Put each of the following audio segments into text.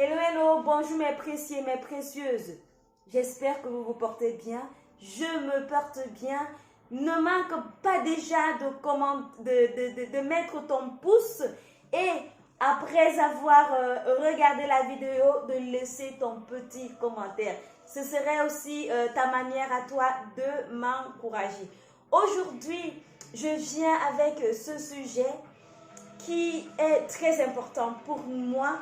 Hello, hello, bonjour mes précieux, mes précieuses. J'espère que vous vous portez bien. Je me porte bien. Ne manque pas déjà de mettre ton pouce et après avoir regardé la vidéo, de laisser ton petit commentaire. Ce serait aussi ta manière à toi de m'encourager. Aujourd'hui, je viens avec ce sujet qui est très important pour moi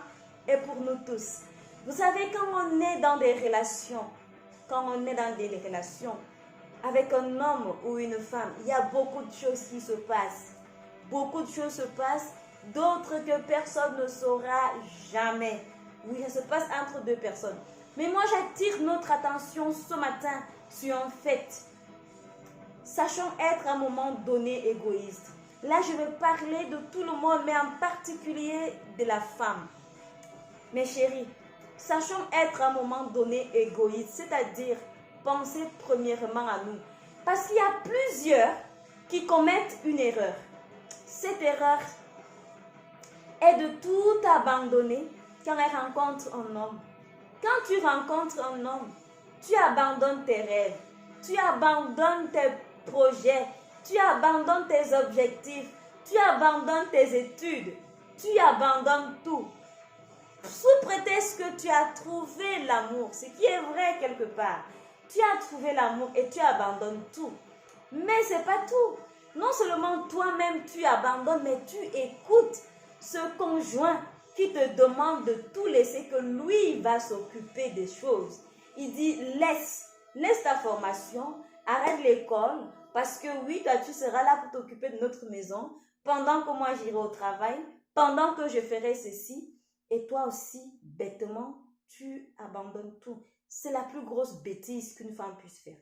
et pour nous tous. Vous savez, quand on est dans des relations, avec un homme ou une femme, il y a beaucoup de choses qui se passent. Beaucoup de choses se passent, d'autres que personne ne saura jamais. Oui, ça se passe entre deux personnes. Mais moi, j'attire notre attention ce matin sur un fait. Sachons être à un moment donné égoïste. Là, je vais parler de tout le monde, mais en particulier de la femme. Mes chéris, sachons être à un moment donné égoïste, c'est-à-dire penser premièrement à nous. Parce qu'il y a plusieurs qui commettent une erreur. Cette erreur est de tout abandonner quand elle rencontre un homme. Quand tu rencontres un homme, tu abandonnes tes rêves, tu abandonnes tes projets, tu abandonnes tes objectifs, tu abandonnes tes études, tu abandonnes tout. Sous prétexte que tu as trouvé l'amour, ce qui est vrai quelque part. Tu as trouvé l'amour et tu abandonnes tout. Mais ce n'est pas tout. Non seulement toi-même tu abandonnes, mais tu écoutes ce conjoint qui te demande de tout laisser, que lui va s'occuper des choses. Il dit laisse ta formation, arrête l'école, parce que oui, toi tu seras là pour t'occuper de notre maison, pendant que moi j'irai au travail, pendant que je ferai ceci. Et toi aussi, bêtement, tu abandonnes tout. C'est la plus grosse bêtise qu'une femme puisse faire.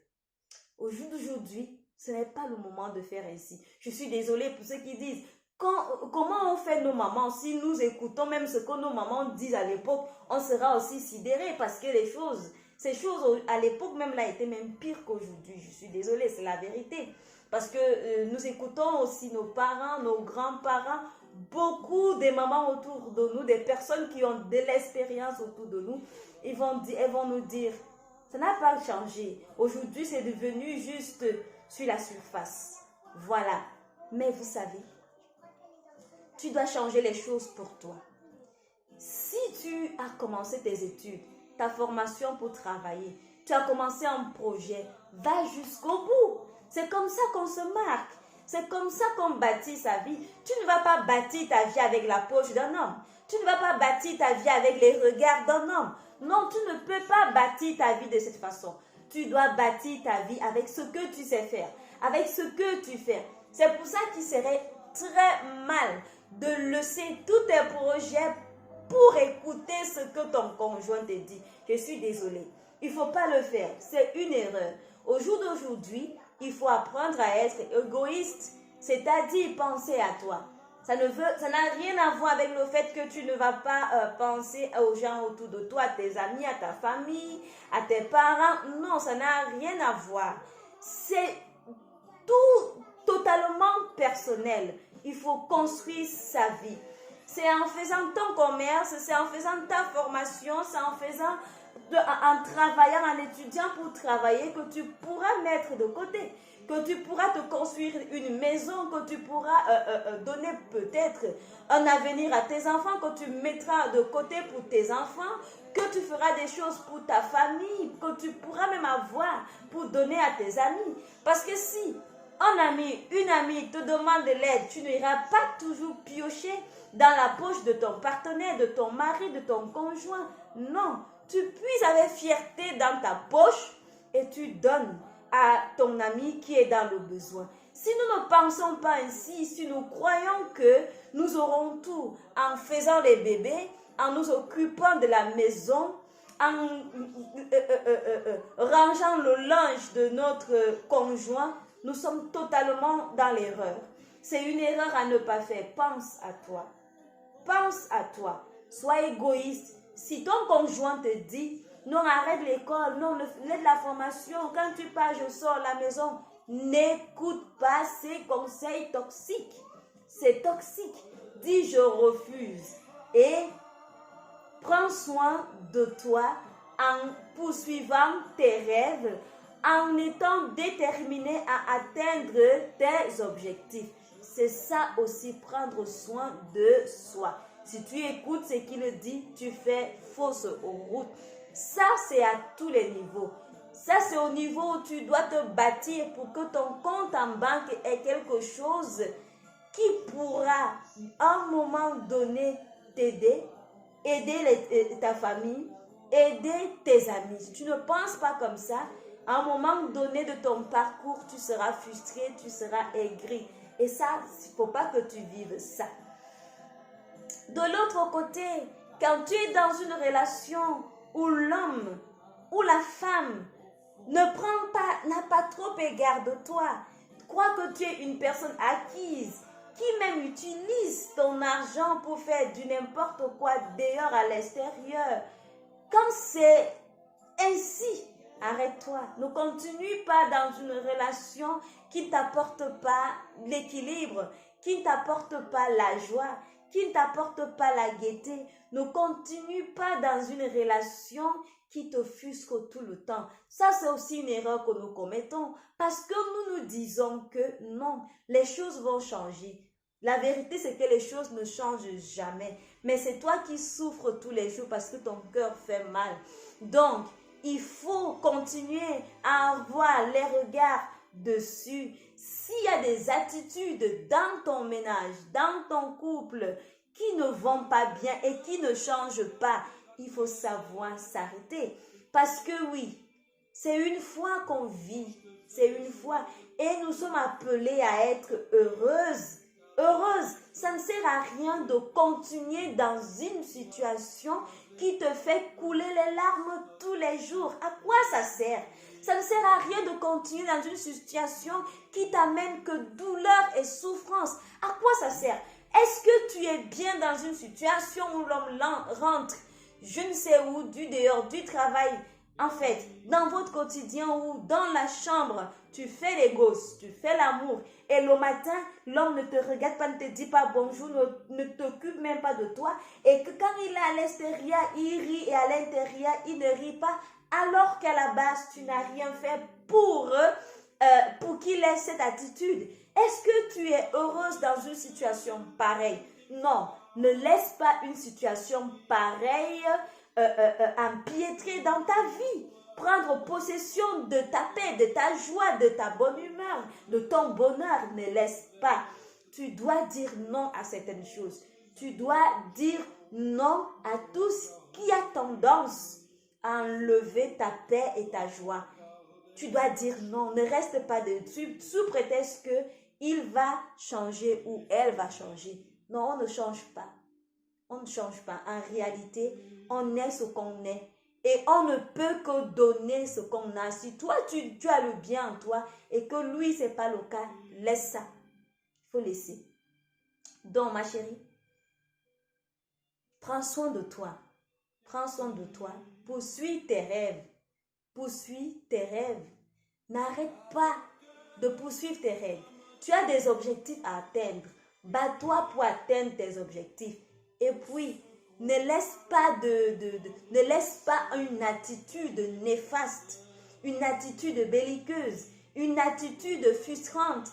Au jour d'aujourd'hui, ce n'est pas le moment de faire ainsi. Je suis désolée pour ceux qui disent, comment on fait nos mamans? Si nous écoutons même ce que nos mamans disent à l'époque, on sera aussi sidérés parce que ces choses à l'époque même là étaient même pires qu'aujourd'hui. Je suis désolée, c'est la vérité. Parce que nous écoutons aussi nos parents, nos grands-parents, beaucoup des mamans autour de nous, des personnes qui ont de l'expérience autour de nous, elles vont nous dire, ça n'a pas changé. Aujourd'hui, c'est devenu juste sur la surface. Voilà. Mais vous savez, tu dois changer les choses pour toi. Si tu as commencé tes études, ta formation pour travailler, tu as commencé un projet, va jusqu'au bout. C'est comme ça qu'on se marque. C'est comme ça qu'on bâtit sa vie. Tu ne vas pas bâtir ta vie avec la poche d'un homme. Tu ne vas pas bâtir ta vie avec les regards d'un homme. Non, tu ne peux pas bâtir ta vie de cette façon. Tu dois bâtir ta vie avec ce que tu sais faire, avec ce que tu fais. C'est pour ça qu'il serait très mal de laisser tous tes projets pour écouter ce que ton conjoint te dit. Je suis désolée. Il ne faut pas le faire. C'est une erreur. Au jour d'aujourd'hui, il faut apprendre à être égoïste, c'est-à-dire penser à toi. Ça n'a rien à voir avec le fait que tu ne vas pas penser aux gens autour de toi, à tes amis, à ta famille, à tes parents. Non, ça n'a rien à voir. C'est tout totalement personnel. Il faut construire sa vie. C'est en faisant ton commerce, c'est en faisant ta formation, c'est en travaillant, en étudiant pour travailler que tu pourras mettre de côté, que tu pourras te construire une maison, que tu pourras donner peut-être un avenir à tes enfants, que tu mettras de côté pour tes enfants, que tu feras des choses pour ta famille, que tu pourras même avoir pour donner à tes amis. Parce que si un ami, une amie te demande de l'aide, tu n'iras pas toujours piocher dans la poche de ton partenaire, de ton mari, de ton conjoint. Non, tu puises avec fierté dans ta poche et tu donnes à ton ami qui est dans le besoin. Si nous ne pensons pas ainsi, si nous croyons que nous aurons tout en faisant les bébés, en nous occupant de la maison, en rangeant le linge de notre conjoint, nous sommes totalement dans l'erreur. C'est une erreur à ne pas faire. Pense à toi. Pense à toi. Sois égoïste. Si ton conjoint te dit, non, arrête l'école, non, laisse la formation, quand tu pars, je sors la maison, n'écoute pas ces conseils toxiques. C'est toxique. Dis, je refuse. Et Prends soin de toi en poursuivant tes rêves, en étant déterminé à atteindre tes objectifs. C'est ça aussi, prendre soin de soi. Si tu écoutes ce qu'il dit, tu fais fausse route. Ça, c'est à tous les niveaux. Ça, c'est au niveau où tu dois te bâtir pour que ton compte en banque ait quelque chose qui pourra, à un moment donné, t'aider, aider ta famille, aider tes amis. Si tu ne penses pas comme ça, à un moment donné de ton parcours, tu seras frustré, tu seras aigri. Et ça, il ne faut pas que tu vives ça. De l'autre côté, quand tu es dans une relation où l'homme ou la femme n'a pas trop égard de toi, crois que tu es une personne acquise, qui même utilise ton argent pour faire du n'importe quoi dehors à l'extérieur. Quand c'est ainsi, arrête-toi. Ne continue pas dans une relation qui ne t'apporte pas l'équilibre, qui ne t'apporte pas la joie, qui ne t'apporte pas la gaieté. Ne continue pas dans une relation qui t'offusque tout le temps. Ça, c'est aussi une erreur que nous commettons parce que nous disons que non, les choses vont changer. La vérité, c'est que les choses ne changent jamais. Mais c'est toi qui souffres tous les jours parce que ton cœur fait mal. Donc, il faut continuer à avoir les regards dessus. S'il y a des attitudes dans ton ménage, dans ton couple, qui ne vont pas bien et qui ne changent pas, il faut savoir s'arrêter. Parce que oui, c'est une fois qu'on vit, c'est une fois. Et nous sommes appelés à être heureuses. Heureuse, ça ne sert à rien de continuer dans une situation qui te fait couler les larmes tous les jours. À quoi ça sert? Ça ne sert à rien de continuer dans une situation qui t'amène que douleur et souffrance. À quoi ça sert? Est-ce que tu es bien dans une situation où l'homme rentre, je ne sais où, du dehors, du travail, en fait, dans votre quotidien ou dans la chambre, tu fais les gosses, tu fais l'amour, et le matin, l'homme ne te regarde pas, ne te dit pas bonjour, ne t'occupe même pas de toi, et que quand il est à l'extérieur, il rit, et à l'intérieur, il ne rit pas, alors qu'à la base, tu n'as rien fait pour qu'il ait cette attitude. Est-ce que tu es heureuse dans une situation pareille? Non, ne laisse pas une situation pareille empiétrer dans ta vie. Prendre possession de ta paix, de ta joie, de ta bonne humeur, de ton bonheur. Ne laisse pas. Tu dois dire non à certaines choses. Tu dois dire non à tout ce qui a tendance à enlever ta paix et ta joie. Tu dois dire non. Ne reste pas dessus sous prétexte qu'il va changer ou elle va changer. Non, on ne change pas. On ne change pas. En réalité, on est ce qu'on est. Et on ne peut que donner ce qu'on a. Si toi, tu as le bien en toi et que lui, ce n'est pas le cas, laisse ça. Il faut laisser. Donc, ma chérie, prends soin de toi. Prends soin de toi. Poursuis tes rêves. Poursuis tes rêves. N'arrête pas de poursuivre tes rêves. Tu as des objectifs à atteindre. Bats-toi pour atteindre tes objectifs. Et puis, ne laisse pas une attitude néfaste, une attitude belliqueuse, une attitude frustrante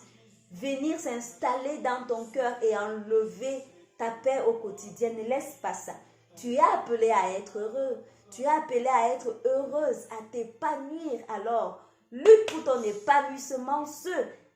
venir s'installer dans ton cœur et enlever ta paix au quotidien. Ne laisse pas ça. Tu es appelé à être heureux. Tu es appelé à être heureuse, à t'épanouir. Alors, lutte pour ton épanouissement,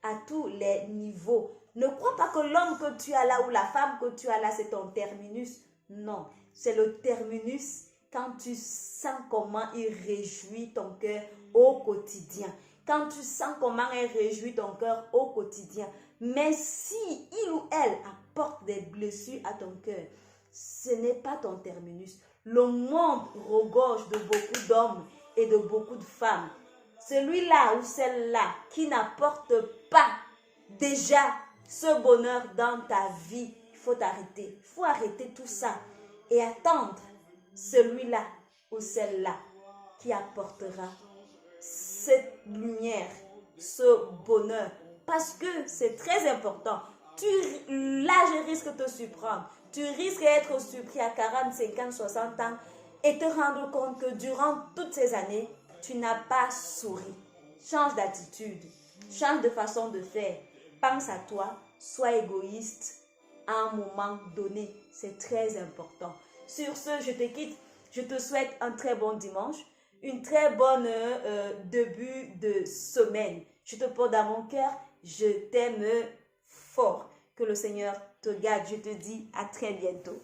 à tous les niveaux. Ne crois pas que l'homme que tu as là ou la femme que tu as là, c'est ton terminus. Non, c'est le terminus quand tu sens comment il réjouit ton cœur au quotidien. Quand tu sens comment il réjouit ton cœur au quotidien. Mais si il ou elle apporte des blessures à ton cœur, ce n'est pas ton terminus. Le monde regorge de beaucoup d'hommes et de beaucoup de femmes. Celui-là ou celle-là qui n'apporte pas déjà ce bonheur dans ta vie, il faut arrêter. Il faut arrêter tout ça et attendre celui-là ou celle-là qui apportera cette lumière, ce bonheur. Parce que c'est très important. Là, je risque de te surprendre. Tu risques d'être surpris à 40, 50, 60 ans et te rendre compte que durant toutes ces années, tu n'as pas souri. Change d'attitude, change de façon de faire. Pense à toi, sois égoïste à un moment donné. C'est très important. Sur ce, je te quitte. Je te souhaite un très bon dimanche, une très bonne début de semaine. Je te porte dans mon cœur. Je t'aime fort. Que le Seigneur te garde. Je te dis à très bientôt.